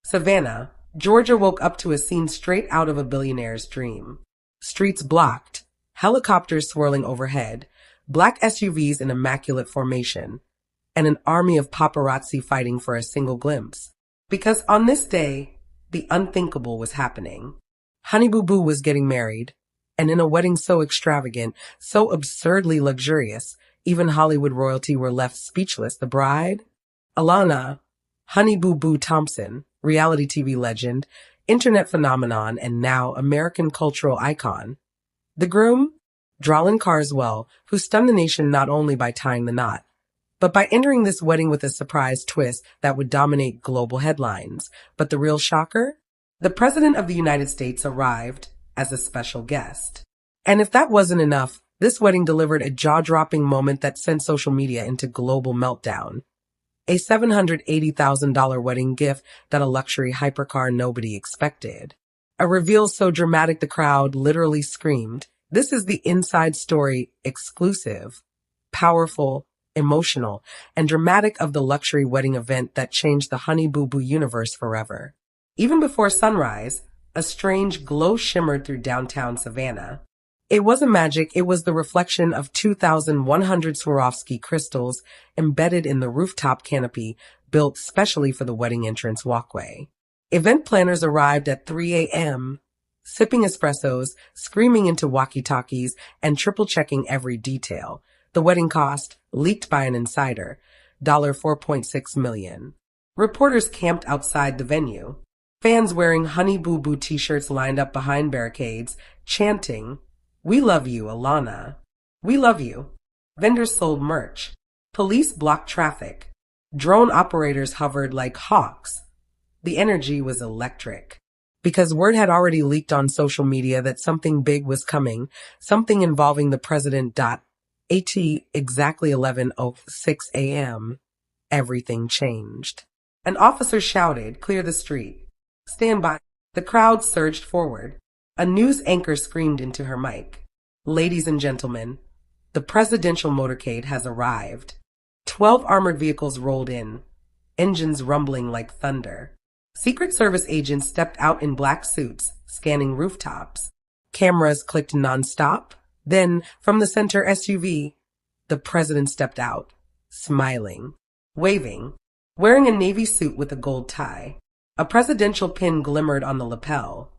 Savannah, Georgia woke up to a scene straight out of a billionaire's dream. Streets blocked, helicopters swirling overhead, black SUVs in immaculate formation, and an army of paparazzi fighting for a single glimpse. Because on this day, the unthinkable was happening. Honey Boo Boo was getting married, and in a wedding so extravagant, so absurdly luxurious, even Hollywood royalty were left speechless. The bride, Alana, Honey Boo Boo Thompson, reality TV legend, internet phenomenon, and now American cultural icon. The groom, Dralin Carswell, who stunned the nation not only by tying the knot, but by entering this wedding with a surprise twist that would dominate global headlines. But the real shocker? The President of the United States arrived as a special guest. And if that wasn't enough, this wedding delivered a jaw-dropping moment that sent social media into global meltdown. A $780,000 wedding gift that a luxury hypercar nobody expected. A reveal so dramatic the crowd literally screamed. This is the Inside Story exclusive, powerful, emotional, and dramatic of the luxury wedding event that changed the Honey Boo Boo universe forever. Even before sunrise, a strange glow shimmered through downtown Savannah. It wasn't magic, it was the reflection of 2,100 Swarovski crystals embedded in the rooftop canopy built specially for the wedding entrance walkway. Event planners arrived at 3 a.m., sipping espressos, screaming into walkie-talkies, and triple-checking every detail. The wedding cost, leaked by an insider, $4.6 million. Reporters camped outside the venue. Fans wearing Honey Boo Boo t-shirts lined up behind barricades, chanting, "We love you, Alana. We love you." Vendors sold merch. Police blocked traffic. Drone operators hovered like hawks. The energy was electric. Because word had already leaked on social media that something big was coming, something involving the president. At exactly 11:06 a.m., everything changed. An officer shouted, "Clear the street. Stand by." The crowd surged forward. A news anchor screamed into her mic, "Ladies and gentlemen, the presidential motorcade has arrived." 12 armored vehicles rolled in, engines rumbling like thunder. Secret Service agents stepped out in black suits, scanning rooftops. Cameras clicked nonstop. Then, from the center SUV, the president stepped out, smiling, waving, wearing a navy suit with a gold tie. A presidential pin glimmered on the lapel.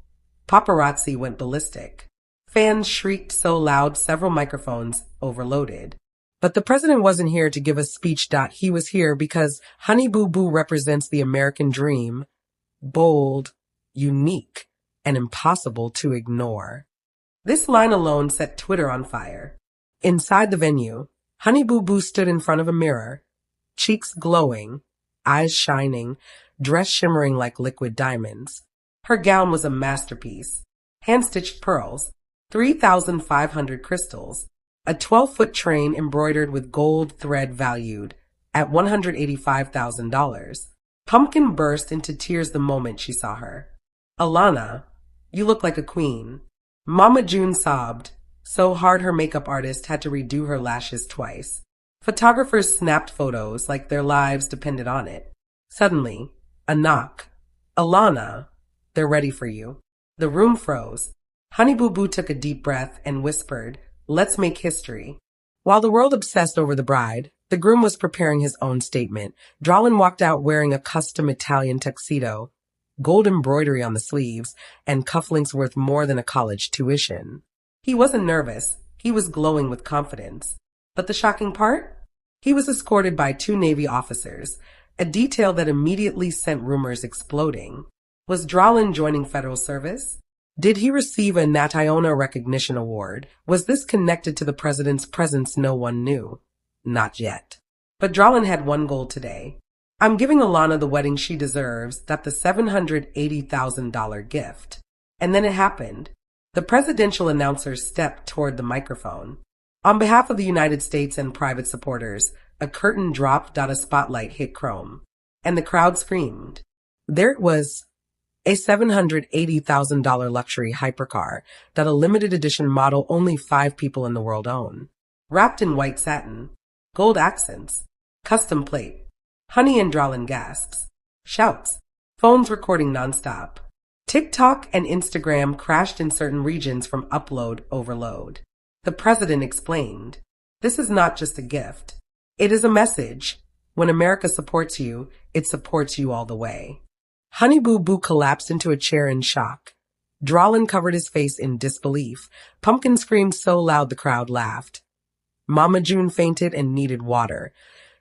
Paparazzi went ballistic. Fans shrieked so loud several microphones overloaded. But the president wasn't here to give a speech. He was here because Honey Boo Boo represents the American dream, bold, unique, and impossible to ignore. This line alone set Twitter on fire. Inside the venue, Honey Boo Boo stood in front of a mirror, cheeks glowing, eyes shining, dress shimmering like liquid diamonds. Her gown was a masterpiece. Hand-stitched pearls, 3,500 crystals, a 12-foot train embroidered with gold thread valued at $185,000. Pumpkin burst into tears the moment she saw her. "Alana, you look like a queen." Mama June sobbed, so hard her makeup artist had to redo her lashes twice. Photographers snapped photos like their lives depended on it. Suddenly, a knock. "Alana, they're ready for you." The room froze. Honey Boo Boo took a deep breath and whispered, "Let's make history." While the world obsessed over the bride, the groom was preparing his own statement. Dralin walked out wearing a custom Italian tuxedo, gold embroidery on the sleeves, and cufflinks worth more than a college tuition. He wasn't nervous. He was glowing with confidence. But the shocking part? He was escorted by 2 Navy officers, a detail that immediately sent rumors exploding. Was Dralin joining federal service? Did he receive a Nationa Recognition Award? Was this connected to the president's presence? No one knew. Not yet. But Dralin had one goal today. "I'm giving Alana the wedding she deserves," that the $780,000 gift. And then it happened. The presidential announcer stepped toward the microphone. On behalf of the United States and private supporters, a curtain dropped. A spotlight hit chrome. And the crowd screamed. There it was. A $780,000 luxury hypercar that a limited edition model only 5 people in the world own. Wrapped in white satin, gold accents, custom plate. Honey and Dralin gasps, shouts, phones recording nonstop. TikTok and Instagram crashed in certain regions from upload overload. The president explained, "This is not just a gift. It is a message. When America supports you, it supports you all the way." Honey Boo Boo collapsed into a chair in shock. Dralin covered his face in disbelief. Pumpkin screamed so loud the crowd laughed. Mama June fainted and needed water.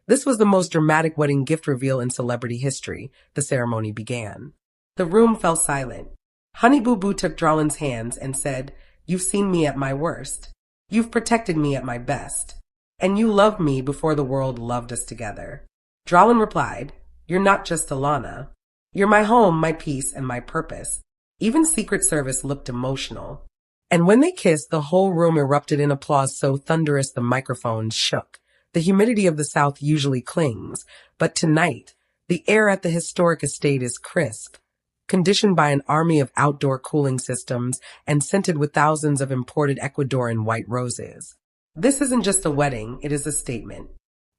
This was the most dramatic wedding gift reveal in celebrity history. The ceremony began. The room fell silent. Honey Boo Boo took Dralin's hands and said, "You've seen me at my worst. You've protected me at my best. And you loved me before the world loved us together." Dralin replied, "You're not just Alana. You're my home, my peace, and my purpose." Even Secret Service looked emotional. And when they kissed, the whole room erupted in applause so thunderous the microphones shook. The humidity of the South usually clings, but tonight, the air at the historic estate is crisp, conditioned by an army of outdoor cooling systems and scented with thousands of imported Ecuadorian white roses. This isn't just a wedding, it is a statement.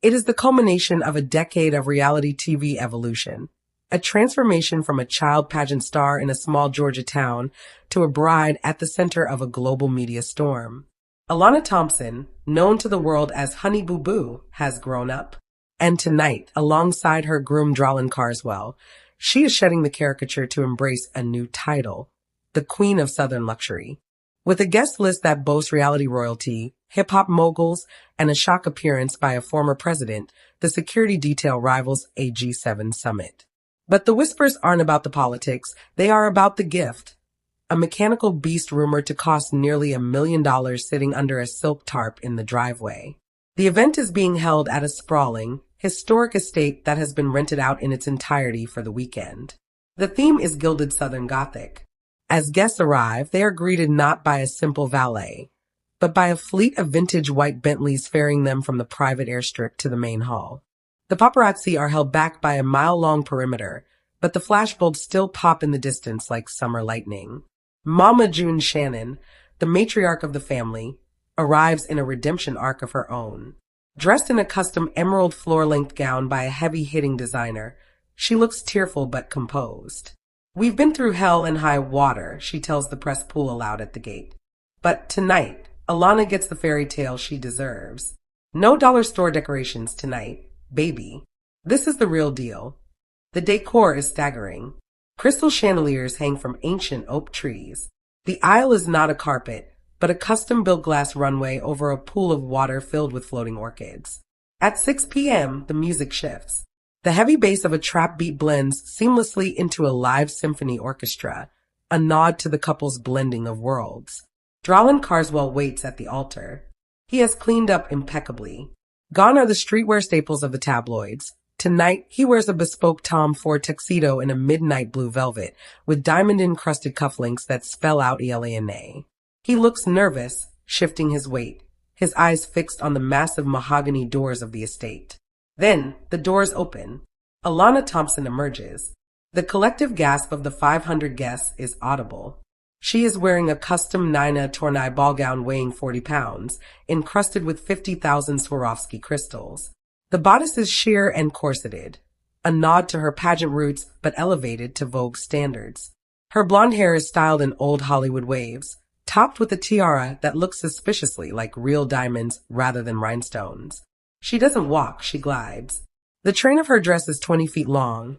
It is the culmination of a decade of reality TV evolution, a transformation from a child pageant star in a small Georgia town to a bride at the center of a global media storm. Alana Thompson, known to the world as Honey Boo Boo, has grown up. And tonight, alongside her groom Dralin Carswell, she is shedding the caricature to embrace a new title, the Queen of Southern Luxury. With a guest list that boasts reality royalty, hip-hop moguls, and a shock appearance by a former president, the security detail rivals a G7 summit. But the whispers aren't about the politics, they are about the gift. A mechanical beast rumored to cost nearly $1 million sitting under a silk tarp in the driveway. The event is being held at a sprawling, historic estate that has been rented out in its entirety for the weekend. The theme is gilded Southern Gothic. As guests arrive, they are greeted not by a simple valet, but by a fleet of vintage white Bentleys ferrying them from the private airstrip to the main hall. The paparazzi are held back by a mile-long perimeter, but the flashbulbs still pop in the distance like summer lightning. Mama June Shannon, the matriarch of the family, arrives in a redemption arc of her own. Dressed in a custom emerald floor-length gown by a heavy-hitting designer, she looks tearful but composed. "We've been through hell and high water," she tells the press pool aloud at the gate. "But tonight, Alana gets the fairy tale she deserves. No dollar store decorations tonight. Baby, this is the real deal." The decor is staggering. Crystal chandeliers hang from ancient oak trees. The aisle is not a carpet, but a custom-built glass runway over a pool of water filled with floating orchids. At 6 p.m., the music shifts. The heavy bass of a trap beat blends seamlessly into a live symphony orchestra, a nod to the couple's blending of worlds. Dralin Carswell waits at the altar. He has cleaned up impeccably. Gone are the streetwear staples of the tabloids. Tonight, he wears a bespoke Tom Ford tuxedo in a midnight blue velvet with diamond-encrusted cufflinks that spell out Elana. He looks nervous, shifting his weight, his eyes fixed on the massive mahogany doors of the estate. Then, the doors open. Alana Thompson emerges. The collective gasp of the 500 guests is audible. She is wearing a custom Nina Tornai ball gown weighing 40 pounds, encrusted with 50,000 Swarovski crystals. The bodice is sheer and corseted, a nod to her pageant roots but elevated to Vogue standards. Her blonde hair is styled in old Hollywood waves, topped with a tiara that looks suspiciously like real diamonds rather than rhinestones. She doesn't walk, she glides. The train of her dress is 20 feet long,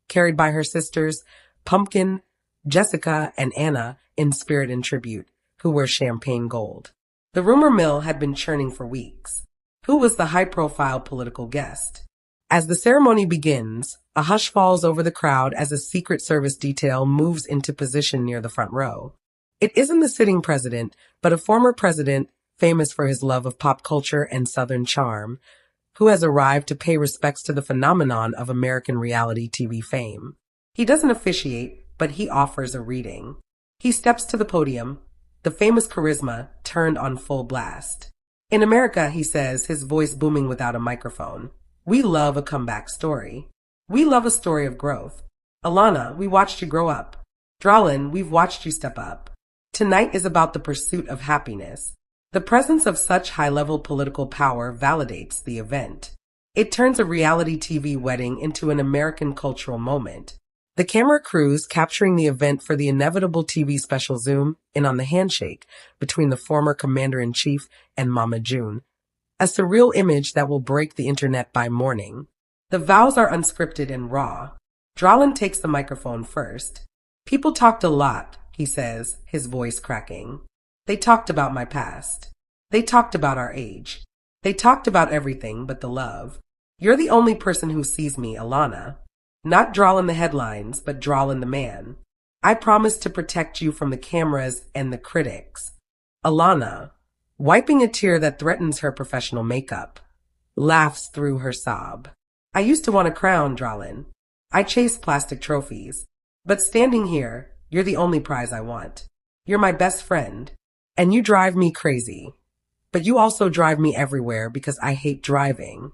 carried by her sisters, Pumpkin, Jessica, and Anna, in spirit and tribute, who wear champagne gold. The rumor mill had been churning for weeks. Who was the high-profile political guest? As the ceremony begins, a hush falls over the crowd as a Secret Service detail moves into position near the front row. It isn't the sitting president, but a former president famous for his love of pop culture and Southern charm, who has arrived to pay respects to the phenomenon of American reality TV fame. He doesn't officiate, but he offers a reading. He steps to the podium, the famous charisma turned on full blast. In America, he says, his voice booming without a microphone, "We love a comeback story. We love a story of growth. Alana, we watched you grow up. Dralin, we've watched you step up. Tonight is about the pursuit of happiness." The presence of such high-level political power validates the event. It turns a reality TV wedding into an American cultural moment. The camera crews capturing the event for the inevitable TV special zoom in on the handshake between the former commander-in-chief and Mama June, a surreal image that will break the internet by morning. The vows are unscripted and raw. Dralin takes the microphone first. People talked a lot, he says, his voice cracking. They talked about my past. They talked about our age. They talked about everything but the love. You're the only person who sees me, Alana. Not Dralin the headlines, but Dralin the man. I promise to protect you from the cameras and the critics. Alana, wiping a tear that threatens her professional makeup, laughs through her sob. I used to want a crown, Dralin. I chase plastic trophies. But standing here, you're the only prize I want. You're my best friend. And you drive me crazy. But you also drive me everywhere because I hate driving.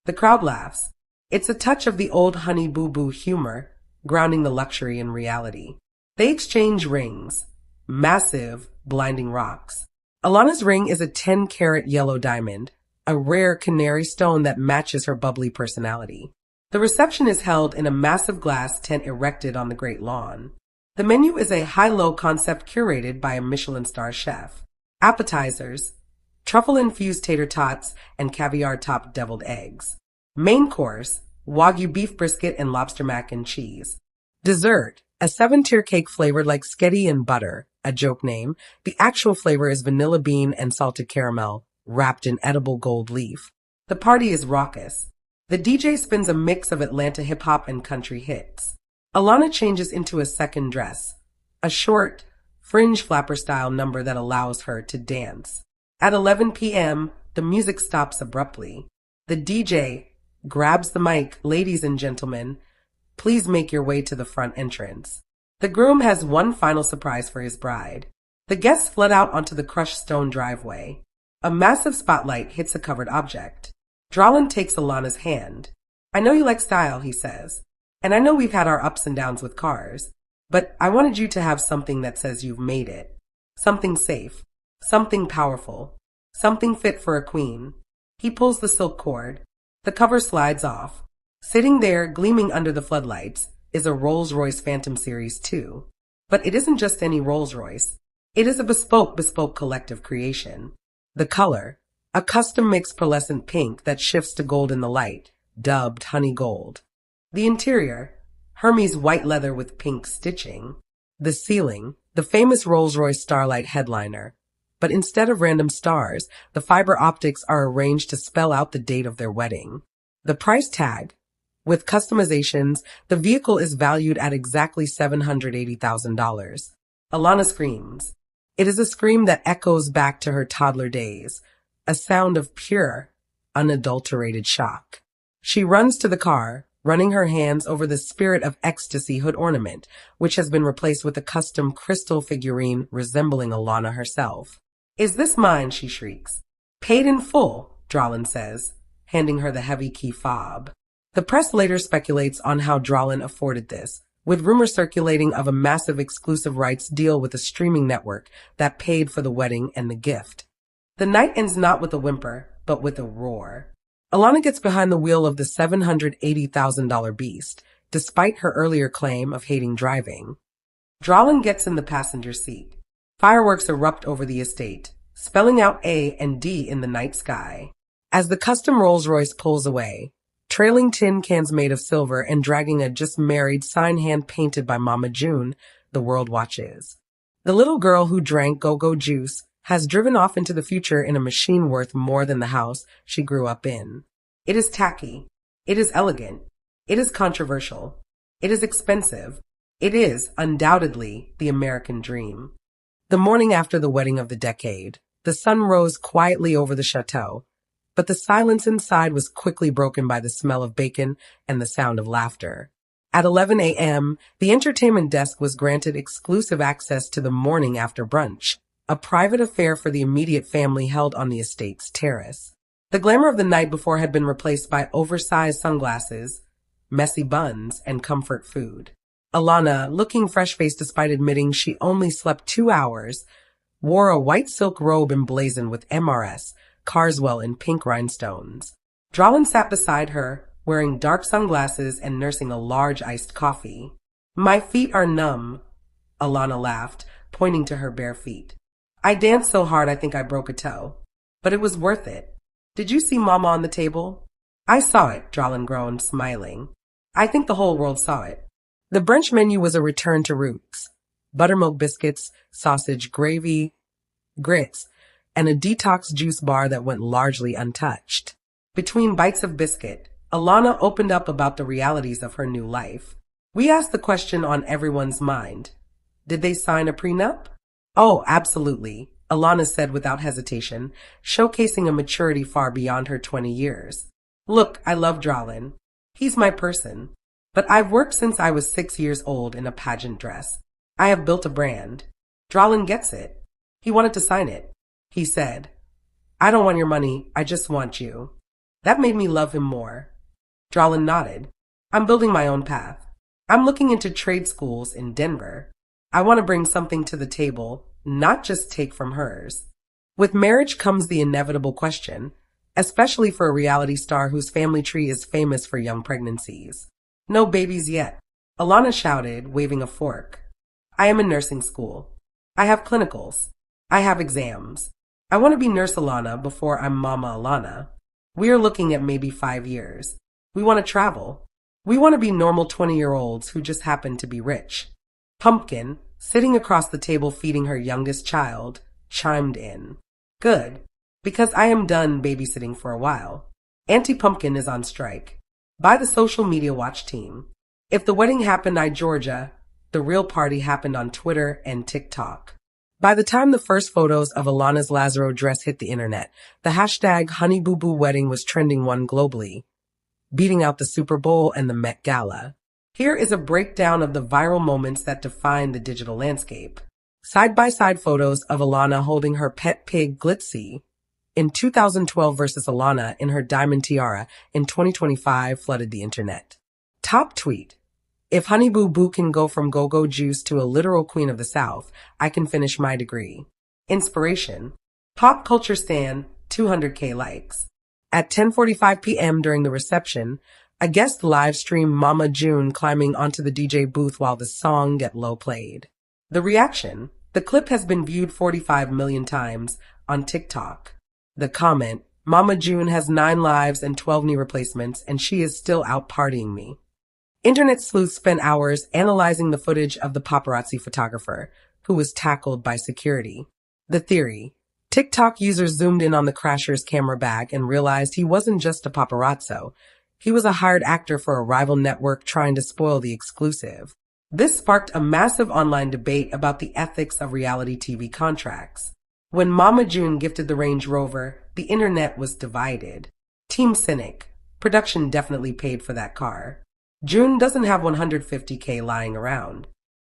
The crowd laughs. It's a touch of the old Honey Boo Boo humor, grounding the luxury in reality. They exchange rings. Massive, blinding rocks. Alana's ring is a 10-carat yellow diamond, a rare canary stone that matches her bubbly personality. The reception is held in a massive glass tent erected on the Great Lawn. The menu is a high-low concept curated by a Michelin star chef. Appetizers, truffle-infused tater tots, and caviar-topped deviled eggs. Main course, Wagyu beef brisket and lobster mac and cheese. Dessert, a 7-tier cake flavored like sketty and butter, a joke name. The actual flavor is vanilla bean and salted caramel, wrapped in edible gold leaf. The party is raucous. The DJ spins a mix of Atlanta hip-hop and country hits. Alana changes into a second dress, a short, fringe flapper-style number that allows her to dance. At 11 p.m., the music stops abruptly. The DJ grabs the mic. Ladies and gentlemen, please make your way to the front entrance. The groom has one final surprise for his bride. The guests flood out onto the crushed stone driveway. A massive spotlight hits a covered object. Dralin takes Alana's hand. I know you like style, he says. And I know we've had our ups and downs with cars. But I wanted you to have something that says you've made it. Something safe. Something powerful. Something fit for a queen. He pulls the silk cord. The cover slides off. Sitting there, gleaming under the floodlights, is a Rolls-Royce Phantom Series 2. But it isn't just any Rolls-Royce. It is a bespoke collective creation. The color, a custom mixed pearlescent pink that shifts to gold in the light, dubbed honey gold. The interior, Hermes white leather with pink stitching. The ceiling, the famous Rolls-Royce Starlight headliner. But instead of random stars, the fiber optics are arranged to spell out the date of their wedding. The price tag, with customizations, the vehicle is valued at exactly $780,000. Alana screams. It is a scream that echoes back to her toddler days, a sound of pure, unadulterated shock. She runs to the car, running her hands over the Spirit of Ecstasy hood ornament, which has been replaced with a custom crystal figurine resembling Alana herself. Is this mine? She shrieks. Paid in full, Dralin says, handing her the heavy key fob. The press later speculates on how Dralin afforded this, with rumors circulating of a massive exclusive rights deal with a streaming network that paid for the wedding and the gift. The night ends not with a whimper, but with a roar. Alana gets behind the wheel of the $780,000 beast, despite her earlier claim of hating driving. Dralin gets in the passenger seat. Fireworks erupt over the estate, spelling out A and D in the night sky. As the custom Rolls-Royce pulls away, trailing tin cans made of silver and dragging a just-married sign hand-painted by Mama June, the world watches. The little girl who drank go-go juice has driven off into the future in a machine worth more than the house she grew up in. It is tacky. It is elegant. It is controversial. It is expensive. It is, undoubtedly, the American dream. The morning after the wedding of the decade, the sun rose quietly over the chateau, but the silence inside was quickly broken by the smell of bacon and the sound of laughter. At 11 a.m., the entertainment desk was granted exclusive access to the morning after brunch, a private affair for the immediate family held on the estate's terrace. The glamour of the night before had been replaced by oversized sunglasses, messy buns, and comfort food. Alana, looking fresh-faced despite admitting she only slept 2 hours, wore a white silk robe emblazoned with MRS, Carswell in pink rhinestones. Dralin sat beside her, wearing dark sunglasses and nursing a large iced coffee. My feet are numb, Alana laughed, pointing to her bare feet. I danced so hard I think I broke a toe. But it was worth it. Did you see Mama on the table? I saw it, Dralin groaned, smiling. I think the whole world saw it. The brunch menu was a return to roots. Buttermilk biscuits, sausage gravy, grits, and a detox juice bar that went largely untouched. Between bites of biscuit, Alana opened up about the realities of her new life. We asked the question on everyone's mind. Did they sign a prenup? Oh, absolutely, Alana said without hesitation, showcasing a maturity far beyond her 20 years. Look, I love Dralin. He's my person. But I've worked since I was 6 years old in a pageant dress. I have built a brand. Dralin gets it. He wanted to sign it. He said, I don't want your money, I just want you. That made me love him more. Dralin nodded. I'm building my own path. I'm looking into trade schools in Denver. I want to bring something to the table, not just take from hers. With marriage comes the inevitable question, especially for a reality star whose family tree is famous for young pregnancies. No babies yet, Alana shouted, waving a fork. I am in nursing school. I have clinicals. I have exams. I want to be Nurse Alana before I'm Mama Alana. We are looking at maybe 5 years. We want to travel. We want to be normal 20-year-olds who just happen to be rich. Pumpkin, sitting across the table feeding her youngest child, chimed in. Good, because I am done babysitting for a while. Auntie Pumpkin is on strike. By the social media watch team. If the wedding happened in Georgia, the real party happened on Twitter and TikTok. By the time the first photos of Alana's Lazaro dress hit the internet, the hashtag #HoneyBooBoo was trending one globally, beating out the Super Bowl and the Met Gala. Here is a breakdown of the viral moments that define the digital landscape. Side-by-side photos of Alana holding her pet pig Glitzy in 2012 versus Alana in her diamond tiara in 2025 flooded the internet. Top tweet. If Honey Boo Boo can go from go-go juice to a literal queen of the South, I can finish my degree. Inspiration. Pop culture stan, 200K likes. At 10:45 p.m. during the reception, a guest live streamed Mama June climbing onto the DJ booth while the song Get Low played. The reaction. The clip has been viewed 45 million times on TikTok. The comment. Mama June has 9 lives and 12 knee replacements, and she is still out partying me. Internet sleuths spent hours analyzing the footage of the paparazzi photographer, who was tackled by security. The theory. TikTok users zoomed in on the crasher's camera bag and realized he wasn't just a paparazzo. He was a hired actor for a rival network trying to spoil the exclusive. This sparked a massive online debate about the ethics of reality TV contracts. When Mama June gifted the Range Rover, the internet was divided. Team Cynic. Production definitely paid for that car. June doesn't have 150K lying around.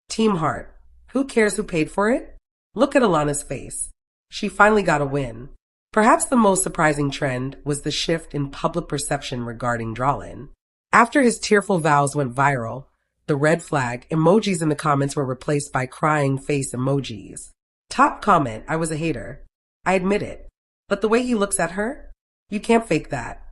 Team Heart. Who cares who paid for it? Look at Alana's face. She finally got a win. Perhaps the most surprising trend was the shift in public perception regarding Dralin. After his tearful vows went viral, the red flag emojis in the comments were replaced by crying face emojis. Top comment, I was a hater. I admit it. But the way he looks at her? You can't fake that.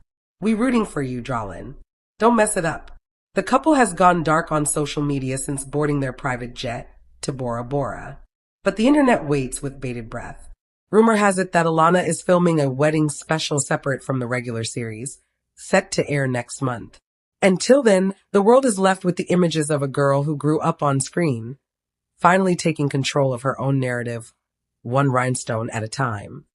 We rooting for you, Dralin. Don't mess it up. The couple has gone dark on social media since boarding their private jet to Bora Bora. But the internet waits with bated breath. Rumor has it that Alana is filming a wedding special separate from the regular series, set to air next month. Until then, the world is left with the images of a girl who grew up on screen, finally taking control of her own narrative, one rhinestone at a time.